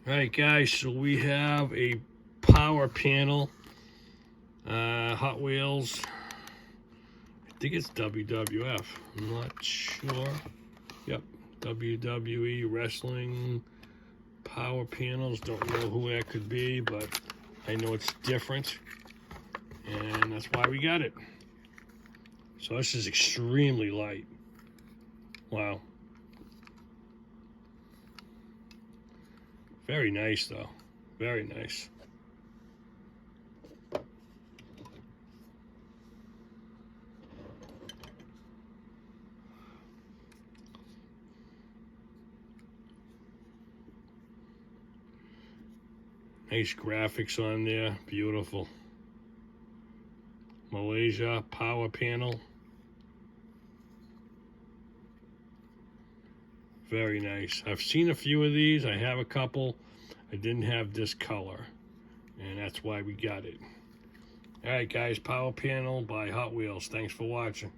Alright guys, so we have a power panel, Hot Wheels, I think it's WWF, I'm not sure, yep, WWE Wrestling power panels, don't know who that could be, but I know it's different, and that's why we got it. So this is extremely light, wow. Very nice though, very nice. Nice graphics on there, beautiful. Malaysia power panel. Very nice. I've seen a few of these. I have a couple. I didn't have this color, and that's why we got it. All right, guys, power panel by Hot Wheels. Thanks for watching.